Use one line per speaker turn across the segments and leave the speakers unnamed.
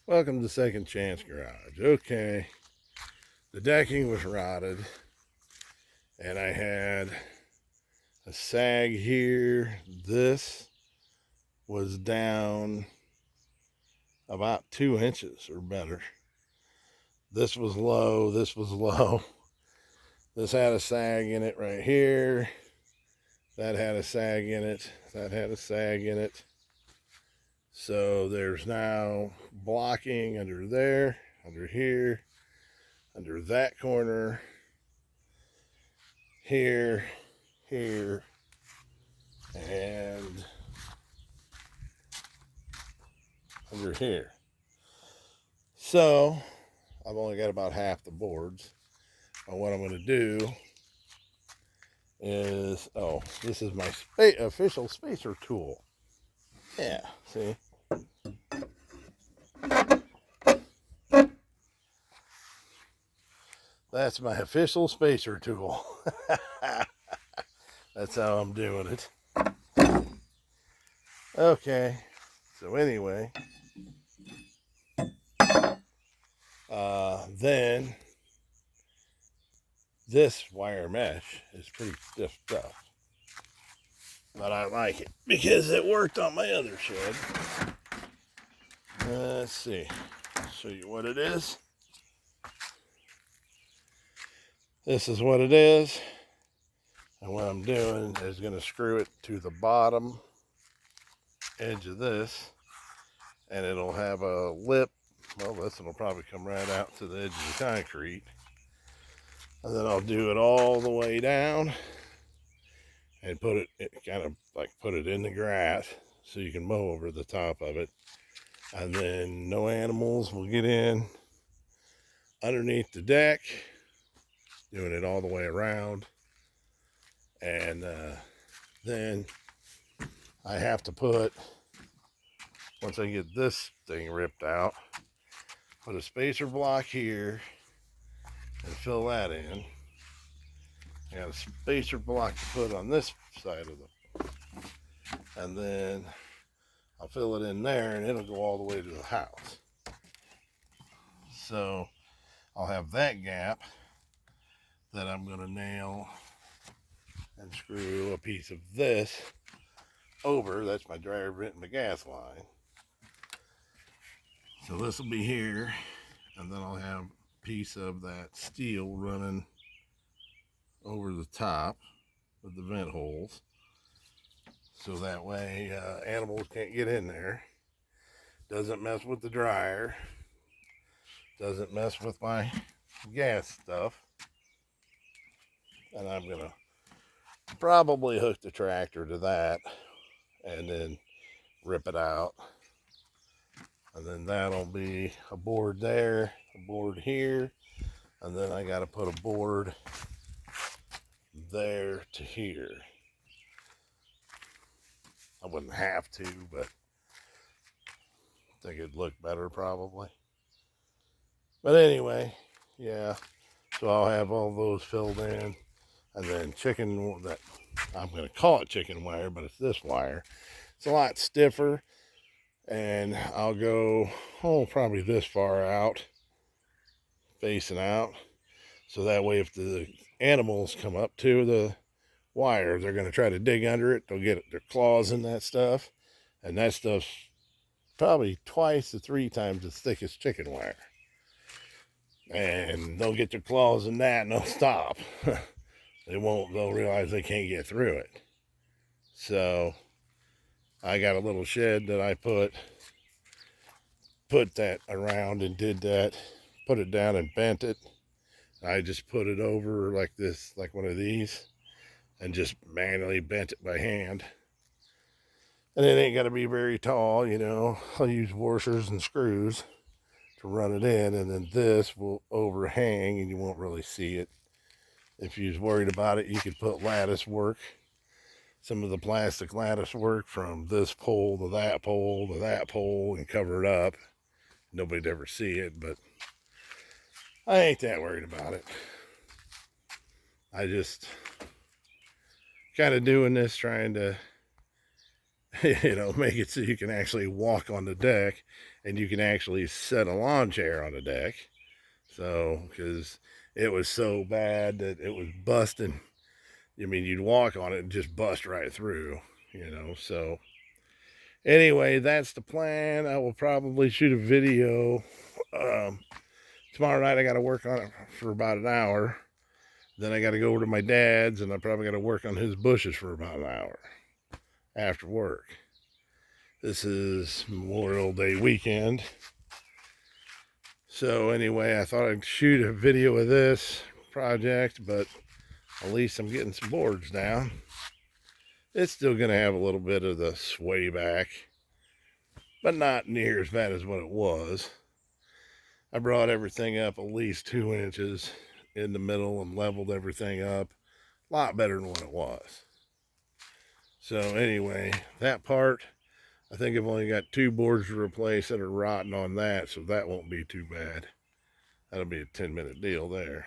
Welcome to Second Chance Garage. Okay, the decking was rotted, and I had a sag here. This was down about 2 inches or better. This was low. This was low. This had a sag in it right here. That had a sag in it. That had a sag in it. So there's now blocking under there, under here, under that corner, here, here, and under here. So I've only got about half the boards. And what I'm going to do is, this is my official spacer tool. Yeah, see? That's my official spacer tool. That's how I'm doing it. Okay, so anyway, then this wire mesh is pretty stiff stuff. But I like it because it worked on my other shed. Let's see. I'll show you what it is. This is what it is. And what I'm doing is going to screw it to the bottom edge of this. And it'll have a lip. Well, this will probably come right out to the edge of the concrete. And then I'll do it all the way down and put it kind of like put it in the grass so you can mow over the top of it. And then no animals will get in underneath the deck, doing it all the way around. And then I have to put, once I get this thing ripped out, put a spacer block here and fill that in. I got a spacer block to put on this side of the, and then I'll fill it in there and it'll go all the way to the house. So I'll have that gap that I'm going to nail and screw a piece of this over. That's my dryer vent and the gas line. So this will be here, and then I'll have a piece of that steel running over the top of the vent holes. So that way animals can't get in there. Doesn't mess with the dryer. Doesn't mess with my gas stuff. And I'm gonna probably hook the tractor to that and then rip it out. And then that'll be a board there, a board here, and then I gotta put a board there to here. I wouldn't have to, but I think it'd look better probably. But anyway, yeah. So I'll have all those filled in, and then chicken, that I'm going to call it chicken wire, but it's this wire. It's a lot stiffer, and I'll go, probably this far out, facing out. So that way if the animals come up to the wire, they're going to try to dig under it. They'll get their claws in that stuff, and that stuff's probably twice to 3 times as thick as chicken wire. And they'll get their claws in that and they'll stop. They'll realize they can't get through it. So I got a little shed that I put that around and did that, put it down and bent it. I just put it over like this, like one of these, and just manually bent it by hand. And it ain't got to be very tall, I'll use washers and screws to run it in, and then this will overhang and you won't really see it. If you're worried about it, you could put lattice work, some of the plastic lattice work from this pole to that pole to that pole, and cover it up. Nobody'd ever see it, but I ain't that worried about it. I just kind of doing this, trying to you know, make it so you can actually walk on the deck and you can actually set a lawn chair on the deck. So, because it was so bad that it was busting. I mean, you'd walk on it and just bust right through, you know. So, anyway, that's the plan. I will probably shoot a video. Tomorrow night, I got to work on it for about an hour. Then I got to go over to my dad's, and I probably got to work on his bushes for about an hour after work. This is Memorial Day weekend. So anyway, I thought I'd shoot a video of this project, but at least I'm getting some boards down. It's still going to have a little bit of the sway back, but not near as bad as what it was. I brought everything up at least 2 inches in the middle and leveled everything up. A lot better than what it was. So anyway, that part, I think I've only got 2 boards to replace that are rotten on that, so that won't be too bad. That'll be a 10-minute deal there.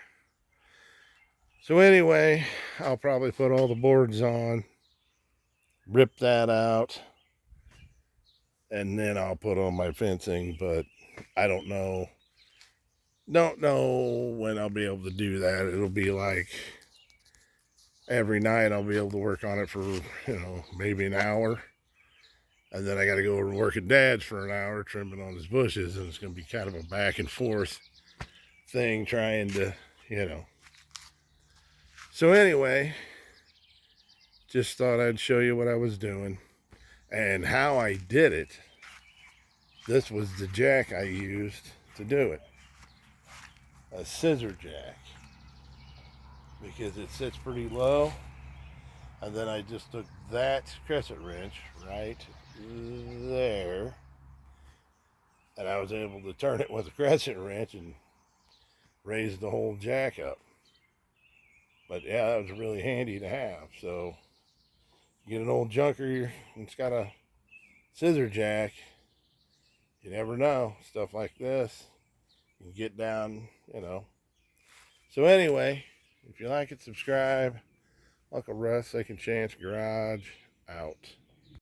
So anyway, I'll probably put all the boards on, rip that out, and then I'll put on my fencing, but I don't know when I'll be able to do that. It'll be like every night I'll be able to work on it for, you know, maybe an hour. And then I got to go over and work at Dad's for an hour trimming on his bushes, and it's going to be kind of a back and forth thing trying to, you know. So anyway, just thought I'd show you what I was doing and how I did it. This was the jack I used to do it. A scissor jack, because it sits pretty low. And then I just took that crescent wrench right there, and I was able to turn it with a crescent wrench and raise the whole jack up. But yeah, that was really handy to have. So you get an old junker and it's got a scissor jack, you never know, stuff like this, you can get down, you know. So anyway, if you like it, subscribe. Uncle Russ, Second Chance Garage, out.